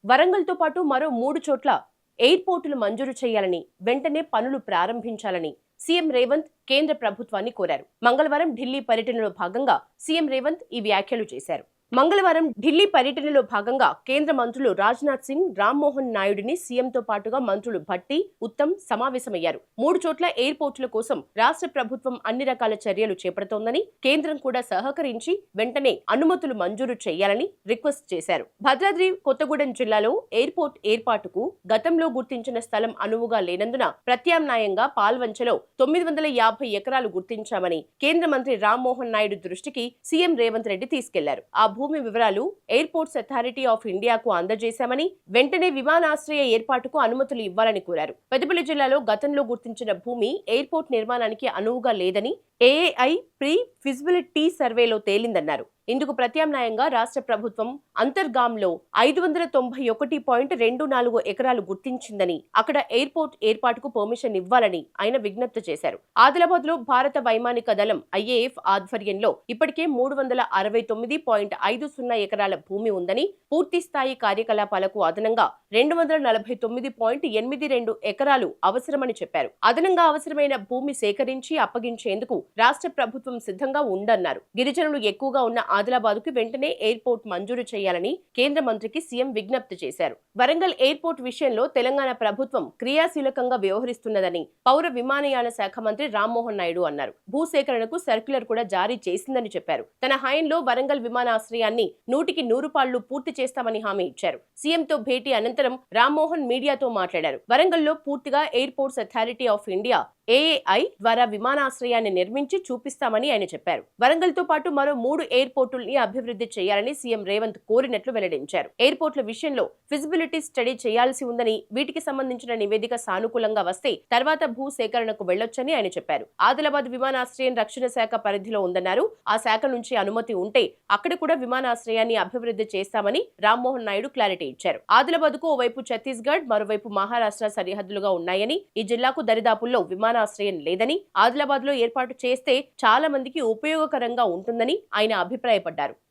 వరంగల్తో పాటు మరో 3 చోట్ల ఎయిర్పోర్టులు మంజూరు చేయాలని, వెంటనే పనులు ప్రారంభించాలని సీఎం రేవంత్ కేంద్ర ప్రభుత్వాన్ని కోరారు. మంగళవారం ఢిల్లీ పర్యటనలో భాగంగా సీఎం రేవంత్ ఈ వ్యాఖ్యలు చేశారు. మంగళవారం ఢిల్లీ పర్యటనలో భాగంగా కేంద్ర మంత్రులు రాజ్నాథ్ సింగ్, రామ్మోహన్ నాయుడిని సీఎంతో పాటుగా మంత్రులు భట్టి, ఉత్తమ్ సమావేశమయ్యారు. 3 చోట్ల ఎయిర్పోర్టుల కోసం రాష్ట్ర ప్రభుత్వం అన్ని రకాల చర్యలు చేపడుతోందని, కేంద్రం కూడా సహకరించి వెంటనే అనుమతులు మంజూరు చేయాలని రిక్వెస్ట్ చేశారు. భద్రాద్రి కొత్తగూడెం జిల్లాలో ఎయిర్పోర్ట్ ఏర్పాటుకు గతంలో గుర్తించిన స్థలం అనువుగా లేనందున ప్రత్యామ్నాయంగా పాల్వంచలో 950 ఎకరాలు గుర్తించామని కేంద్ర మంత్రి రామ్మోహన్ నాయుడు దృష్టికి సీఎం రేవంత్ రెడ్డి తీసుకెళ్లారు. ఆ భూమి వివరాలు ఎయిర్పోర్ట్స్ అథారిటీ ఆఫ్ ఇండియాకు అందజేశామని, వెంటనే విమానాశ్రయ ఏర్పాటుకు అనుమతులు ఇవ్వాలని కోరారు. పెద్దపల్లి జిల్లాలో గతంలో గుర్తించిన భూమి ఎయిర్పోర్ట్ నిర్మాణానికి అనువుగా లేదని ఏఏఐ ప్రీ ఫిజిబిలిటీ సర్వేలో తేలిందన్నారు. ఇందుకు ప్రత్యామ్నాయంగా రాష్ట్ర ప్రభుత్వం అంతర్గాంలో 591.24 ఎకరాలు గుర్తించిందని, అక్కడ ఎయిర్పోర్ట్ ఏర్పాటుకు పర్మిషన్ ఇవ్వాలని ఆయన విజ్ఞప్తి చేశారు. ఆదిలాబాద్ లో భారత వైమానిక దళం ఐఏఎఫ్ ఆధ్వర్యంలో ఇప్పటికే 369.50 ఎకరాల భూమి ఉందని, పూర్తి స్థాయి కార్యకలాపాలకు అదనంగా 249.82 ఎకరాలు అవసరమని చెప్పారు. అదనంగా అవసరమైన భూమి సేకరించి అప్పగించేందుకు రాష్ట్ర ప్రభుత్వం సిద్ధంగా ఉందన్నారు. గిరిజనులు ఎక్కువగా ఉన్న ఆదిలాబాద్ కు వెంటనే ఎయిర్పోర్ట్ మంజూరు చేయాలని కేంద్ర మంత్రికి సీఎం విజ్ఞప్తి చేశారు. వరంగల్ ఎయిర్పోర్ట్ విషయంలో తెలంగాణ ప్రభుత్వం క్రియాశీలకంగా వ్యవహరిస్తున్నదని పౌర విమానయాన శాఖ మంత్రి రామ్మోహన్ నాయుడు అన్నారు. భూసేకరణకు సర్క్యులర్ కూడా జారీ చేసిందని చెప్పారు. తన హయాంలో వరంగల్ విమానాశ్రయాన్ని 100% పూర్తి చేస్తామని హామీ ఇచ్చారు. సీఎంతో భేటీ అనంతరం రామ్మోహన్ మీడియాతో మాట్లాడారు. వరంగల్లో పూర్తిగా airports authority of India AAI ద్వారా విమానాశ్రయాన్ని నిర్మించి చూపిస్తామని ఆయన చెప్పారు. వరంగల్తో పాటు మరో 3 ఎయిర్పోర్టుల్ని అభివృద్ధి చేయాలని సీఎం రేవంత్ కోరినట్లు వెల్లడించారు. ఎయిర్పోర్టుల విషయంలో ఫిజిబిలిటీ స్టడీ చేయాల్సి ఉందని, వీటికి సంబంధించిన నివేదిక సానుకూలంగా వస్తే తర్వాత భూ సేకరణకు వెళ్లొచ్చని ఆయన చెప్పారు. ఆదిలాబాద్ విమానాశ్రయం రక్షణ శాఖ పరిధిలో ఉందన్నారు. ఆ శాఖ నుంచి అనుమతి ఉంటే అక్కడ కూడా విమానాశ్రయాన్ని అభివృద్ధి చేస్తామని రామ్మోహన్ నాయుడు క్లారిటీ ఇచ్చారు. ఆదిలాబాద్ కు ఓవైపు ఛత్తీస్గఢ్, మరోవైపు మహారాష్ట్ర సరిహద్దులుగా ఉన్నాయని, ఈ జిల్లాకు దరిదాపుల్లో విమానాశ్రయం లేదని, ఆదిలాబాద్ లో ఏర్పాటు చేస్తే చాలా మందికి ఉపయోగకరంగా ఉంటుందని ఆయన అభిప్రాయపడ్డారు.